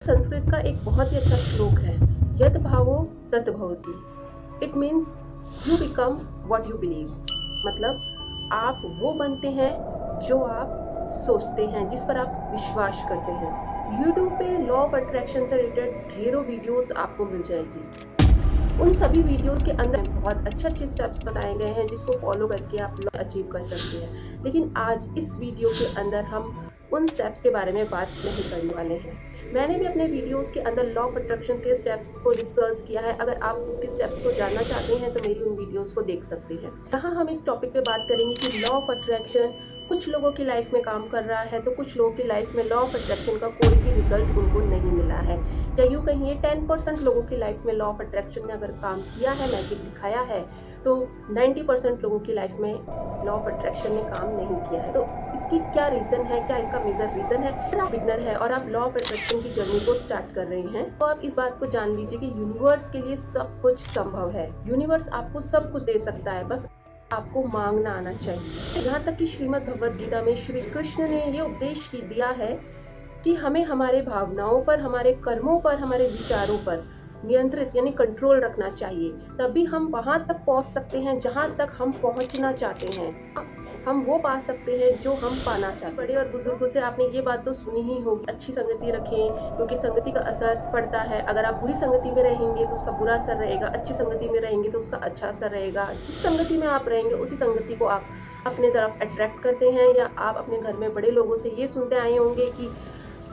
संस्कृत का एक बहुत ही अच्छा श्लोक है, यत भावो तत भवति। It means you become what you believe. मतलब आप वो बनते हैं जो आप सोचते हैं, जिस पर आप विश्वास करते हैं। यूट्यूब पे लॉ ऑफ अट्रैक्शन से रिलेटेड ढेरों वीडियोस आपको मिल जाएगी। उन सभी वीडियोस के अंदर बहुत अच्छे स्टेप्स बताए गए हैं जिसको फॉलो करके आप लॉ अचीव कर सकते हैं। लेकिन आज इस वीडियो के अंदर हम उन स्टेप्स के बारे में बात नहीं करने वाले हैं। मैंने भी अपने वीडियोस के अंदर लॉ ऑफ अट्रैक्शन के स्टेप्स को डिस्कस किया है। अगर आप उसके स्टेप्स को जानना चाहते हैं तो मेरी उन वीडियोस को देख सकते हैं। यहाँ हम इस टॉपिक पे बात करेंगे कि लॉ ऑफ अट्रैक्शन कुछ लोगों की लाइफ में काम कर रहा है तो कुछ लोगों की लाइफ में लॉ ऑफ अट्रैक्शन का कोई भी रिजल्ट उनको नहीं मिला है, या यूँ कहिए 10% लोगों की लाइफ में लॉ ऑफ अट्रैक्शन ने अगर काम किया है, मैजिक दिखाया है, तो 90% लोगों की लाइफ में लॉ ऑफ अट्रैक्शन ने काम नहीं किया है। तो इसकी क्या रीज़न है, क्या इसका मेजर रीज़न है? अगर आप बिगनर है और आप लॉ ऑफ अट्रैक्शन की जर्नी को स्टार्ट कर रहे हैं तो आप इस बात को जान लीजिए कि यूनिवर्स के लिए सब कुछ संभव है। यूनिवर्स आपको सब कुछ दे सकता है, बस आपको मांगना आना चाहिए। यहाँ तक कि श्रीमद् भगवद गीता में श्री कृष्ण ने ये उपदेश दिया है कि हमें हमारे भावनाओं पर, हमारे कर्मों पर, हमारे विचारों पर नियंत्रित यानी कंट्रोल रखना चाहिए। तभी हम वहाँ तक पहुँच सकते हैं जहाँ तक हम पहुँचना चाहते हैं। हम वो पा सकते हैं जो हम पाना चाहते हैं। बड़े और बुजुर्गों से आपने ये बात तो सुनी ही होगी, अच्छी संगति रखें क्योंकि संगति का असर पड़ता है। अगर आप बुरी संगति में रहेंगे तो उसका बुरा असर रहेगा, अच्छी संगति में रहेंगे तो उसका अच्छा असर रहेगा। जिस संगति में आप रहेंगे उसी संगति को आप अपने तरफ अट्रैक्ट करते हैं। या आप अपने घर में बड़े लोगों से ये सुनते आए होंगे कि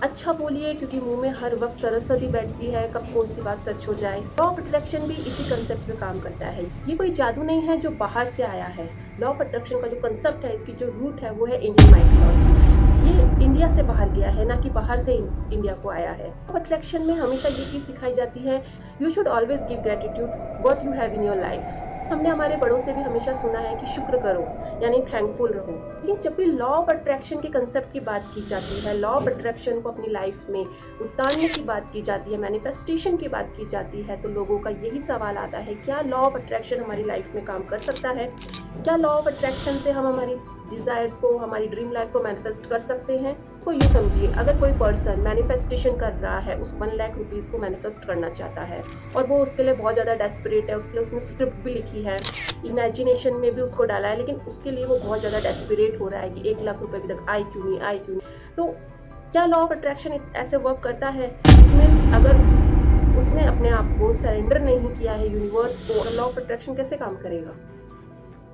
अच्छा बोलिए क्योंकि मुंह में हर वक्त सरस्वती बैठती है, कब कौन सी बात सच हो जाए। लॉ ऑफ अट्रैक्शन भी इसी कंसेप्ट पे काम करता है। ये कोई जादू नहीं है जो बाहर से आया है। लॉ ऑफ अट्रैक्शन का जो कंसेप्ट है, इसकी जो रूट है वो है इंडियन माइथोलॉजी। ये इंडिया से बाहर गया है, ना कि बाहर से इंडिया को आया है। लॉ ऑफ अट्रैक्शन में हमेशा ये चीज़ सिखाई जाती है, you should always give gratitude what you have in your life. हमने हमारे बड़ों से भी हमेशा सुना है कि शुक्र करो यानी थैंकफुल रहो। लेकिन जब भी लॉ ऑफ अट्रैक्शन के कंसेप्ट की बात की जाती है, लॉ ऑफ अट्रैक्शन को अपनी लाइफ में उतारने की बात की जाती है, मैनिफेस्टेशन की बात की जाती है, तो लोगों का यही सवाल आता है, क्या लॉ ऑफ अट्रैक्शन हमारी लाइफ में काम कर सकता है? क्या लॉ ऑफ अट्रैक्शन से हम हमारी डिज़ायर्स को, हमारी ड्रीम लाइफ को मैनिफेस्ट कर सकते हैं? तो ये समझिए, अगर कोई पर्सन मैनिफेस्टेशन कर रहा है, उस 1 लाख रुपीज़ को मैनिफेस्ट करना चाहता है और वो उसके लिए बहुत ज़्यादा डेस्परेट है, उसके लिए उसने स्क्रिप्ट भी लिखी है, इमेजिनेशन में भी उसको डाला है, लेकिन उसके लिए वो बहुत ज़्यादा डेस्परेट हो रहा है कि 1 लाख रुपए अभी तक आए क्यों नहीं। तो क्या लॉ ऑफ अट्रैक्शन ऐसे वर्क करता है? मीन्स अगर उसने अपने आप को सरेंडर नहीं किया है यूनिवर्स को, लॉ ऑफ अट्रैक्शन कैसे काम करेगा?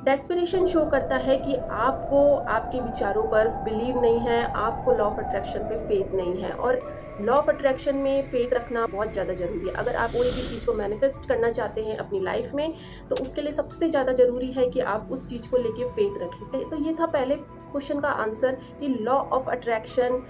डेस्पिरेशन शो करता है कि आपको आपके विचारों पर बिलीव नहीं है, आपको लॉ ऑफ अट्रैक्शन पे फेथ नहीं है। और लॉ ऑफ अट्रैक्शन में फेथ रखना बहुत ज़्यादा ज़रूरी है। अगर आप कोई भी चीज़ को मैनिफेस्ट करना चाहते हैं अपनी लाइफ में तो उसके लिए सबसे ज़्यादा ज़रूरी है कि आप उस चीज़ को लेके फेथ रखें। तो ये था पहले क्वेश्चन का आंसर कि लॉ ऑफ अट्रैक्शन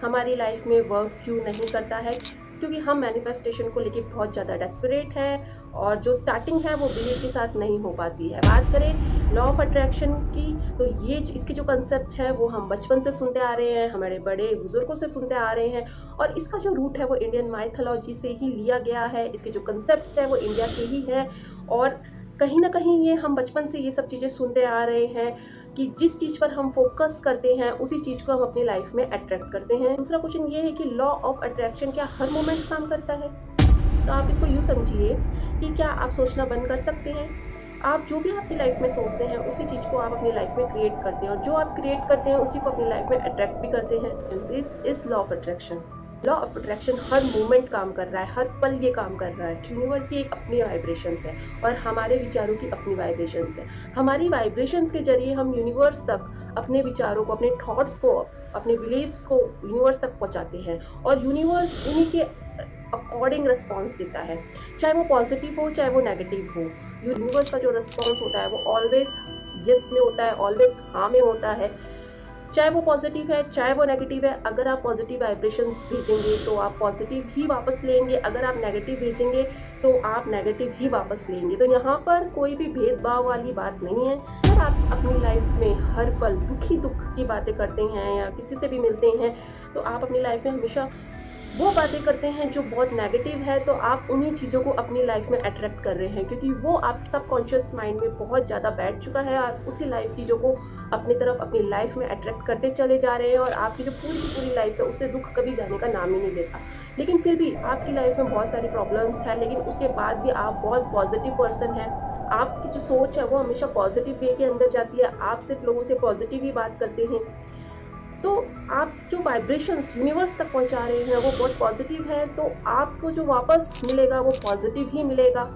हमारी लाइफ में वर्क क्यों नहीं करता है, क्योंकि हम मैनिफेस्टेशन को लेके बहुत ज़्यादा डेस्परेट हैं और जो स्टार्टिंग है वो बिलीव के साथ नहीं हो पाती है। बात करें लॉ ऑफ अट्रैक्शन की तो ये इसके जो कंसेप्ट है वो हम बचपन से सुनते आ रहे हैं, हमारे बड़े बुजुर्गों से सुनते आ रहे हैं और इसका जो रूट है वो इंडियन माइथोलॉजी से ही लिया गया है। इसके जो कंसेप्ट्स है वो इंडिया के ही हैं और कहीं ना कहीं ये हम बचपन से ये सब चीज़ें सुनते आ रहे हैं कि जिस चीज़ पर हम फोकस करते हैं उसी चीज़ को हम अपनी लाइफ में अट्रैक्ट करते हैं। दूसरा क्वेश्चन ये है कि लॉ ऑफ अट्रैक्शन क्या हर मोमेंट काम करता है? तो आप इसको यूँ समझिए कि क्या आप सोचना बंद कर सकते हैं? आप जो भी अपनी लाइफ में सोचते हैं उसी चीज़ को आप अपनी लाइफ में क्रिएट करते हैं और जो आप क्रिएट करते हैं उसी को अपनी लाइफ में अट्रैक्ट भी करते हैं। This is law of attraction. Law of attraction her moment काम कर रहा है, हर पल ये काम कर रहा है। यूनिवर्स की एक अपनी वाइब्रेशंस है और हमारे विचारों की अपनी वाइब्रेशंस है। हमारी वाइब्रेशंस के जरिए हम यूनिवर्स तक अपने विचारों को, अपने थॉट्स को, अपने बिलीव्स को यूनिवर्स तक पहुंचाते हैं और यूनिवर्स उन्हीं के अकॉर्डिंग रिस्पॉन्स देता है, चाहे वो पॉजिटिव हो चाहे वो नेगेटिव हो। यूनिवर्स का जो रिस्पॉन्स होता है वो ऑलवेज यस में होता है, ऑलवेज हाँ में होता है, चाहे वो पॉजिटिव है चाहे वो नेगेटिव है। अगर आप पॉजिटिव वाइब्रेशंस भेजेंगे तो आप पॉजिटिव ही वापस लेंगे, अगर आप नेगेटिव भेजेंगे तो आप नेगेटिव ही वापस लेंगे। तो यहाँ पर कोई भी भेदभाव वाली बात नहीं है। अगर आप अपनी लाइफ में हर पल दुख की बातें करते हैं या किसी से भी मिलते हैं तो आप अपनी लाइफ में हमेशा वो बातें करते हैं जो बहुत नेगेटिव है, तो आप उन्हीं चीज़ों को अपनी लाइफ में अट्रैक्ट कर रहे हैं, क्योंकि वो आप सबकॉन्शियस माइंड में बहुत ज़्यादा बैठ चुका है। आप उसी लाइफ चीज़ों को अपनी तरफ अपनी लाइफ में अट्रैक्ट करते चले जा रहे हैं, और आपकी जो पूरी की पूरी लाइफ है उससे दुख कभी जाने का नाम ही नहीं लेता। लेकिन फिर भी आपकी लाइफ में बहुत सारी प्रॉब्लम्स हैं, लेकिन उसके बाद भी आप बहुत पॉजिटिव पर्सन हैं। आपकी जो सोच है वो हमेशा पॉजिटिव वे के अंदर जाती है, आप सिर्फ लोगों से पॉजिटिव ही बात करते हैं। तो आप जो वाइब्रेशंस यूनिवर्स तक पहुंचा रहे हैं वो बहुत पॉजिटिव है, तो आपको जो वापस मिलेगा वो पॉजिटिव ही मिलेगा।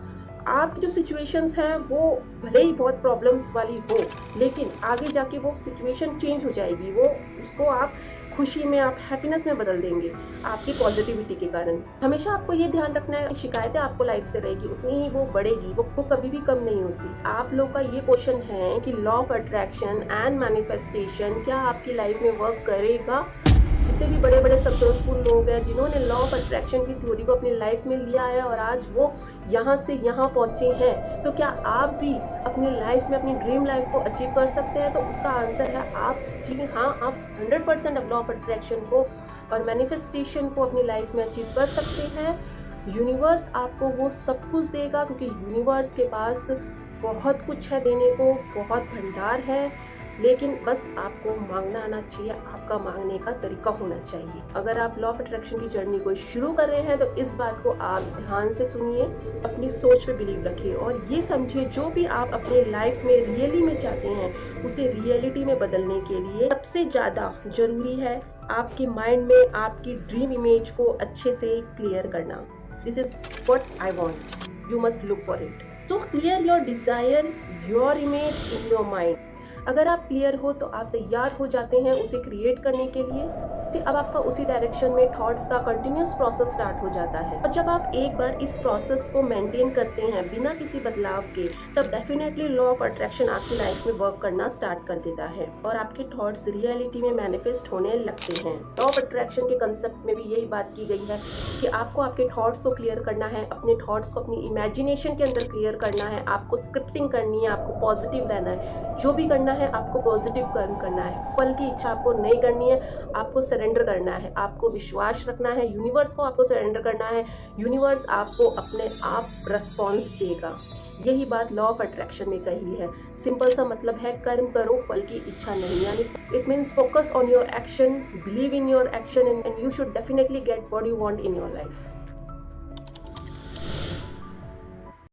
आपकी जो सिचुएशंस हैं वो भले ही बहुत प्रॉब्लम्स वाली हो, लेकिन आगे जाके वो सिचुएशन चेंज हो जाएगी, वो उसको आप खुशी में, आप हैप्पीनेस में बदल देंगे आपकी पॉजिटिविटी के कारण। हमेशा आपको ये ध्यान रखना है, शिकायतें आपको लाइफ से रहेगी, उतनी ही वो बढ़ेगी, वो कभी भी कम नहीं होती। आप लोग का ये क्वेश्चन है कि law of attraction and manifestation क्या आपकी लाइफ में वर्क करेगा? जितने भी बड़े बड़े सक्सेसफुल लोग हैं जिन्होंने लॉ ऑफ अट्रैक्शन की थ्योरी को अपनी लाइफ में लिया है और आज वो यहाँ से यहाँ पहुँचे हैं, तो क्या आप भी अपनी लाइफ में अपनी ड्रीम लाइफ को अचीव कर सकते हैं? तो उसका आंसर है आप। जी हाँ, आप 100% अब लॉ ऑफ अट्रैक्शन को और मैनिफेस्टेशन को अपनी लाइफ में अचीव कर सकते हैं। यूनिवर्स आपको वो सब कुछ देगा, क्योंकि यूनिवर्स के पास बहुत कुछ है देने को, बहुत भंडार है, लेकिन बस आपको मांगना आना चाहिए, आपका मांगने का तरीका होना चाहिए। अगर आप लॉ ऑफ अट्रैक्शन की जर्नी को शुरू कर रहे हैं तो इस बात को आप ध्यान से सुनिए, अपनी सोच पे बिलीव रखिए और ये समझिए जो भी आप अपने लाइफ में रियली में चाहते हैं उसे रियलिटी में बदलने के लिए सबसे ज़्यादा जरूरी है आपके माइंड में आपकी ड्रीम इमेज को अच्छे से क्लियर करना। This is what I want, you must look for it. So clear your desire, your image in your mind. अगर आप क्लियर हो तो आप तैयार हो जाते हैं उसे क्रिएट करने के लिए। अब आपका उसी डायरेक्शन में थॉट्स का कंटिन्यूस प्रोसेस स्टार्ट हो जाता है, और जब आप एक बार इस प्रोसेस को मेंटेन करते हैं बिना किसी बदलाव के, तब डेफिनेटली लॉ ऑफ अट्रैक्शन आपकी लाइफ में वर्क करना स्टार्ट कर देता है और आपके थॉट्स रियलिटी में मैनिफेस्ट होने लगते हैं। लॉ ऑफ अट्रैक्शन के कंसेप्ट में भी यही बात की गई है कि आपको आपके थॉट्स को क्लियर करना है, अपने थॉट्स को अपनी इमेजिनेशन के अंदर क्लियर करना है, आपको स्क्रिप्टिंग करनी है, आपको पॉजिटिव रहना है, जो भी करना है आपको पॉजिटिव कर्म करना है, फल की इच्छा आपको नहीं करनी है, आपको सरेंडर करना है, आपको विश्वास रखना है, यूनिवर्स को आपको सरेंडर करना है, यूनिवर्स आपको अपने आप रिस्पॉन्स देगा। यही बात लॉ ऑफ अट्रैक्शन में कही है। सिंपल सा मतलब है कर्म करो, फल की इच्छा नहीं। यानी it means focus on your action, believe in your action and you should definitely get what you want in your life.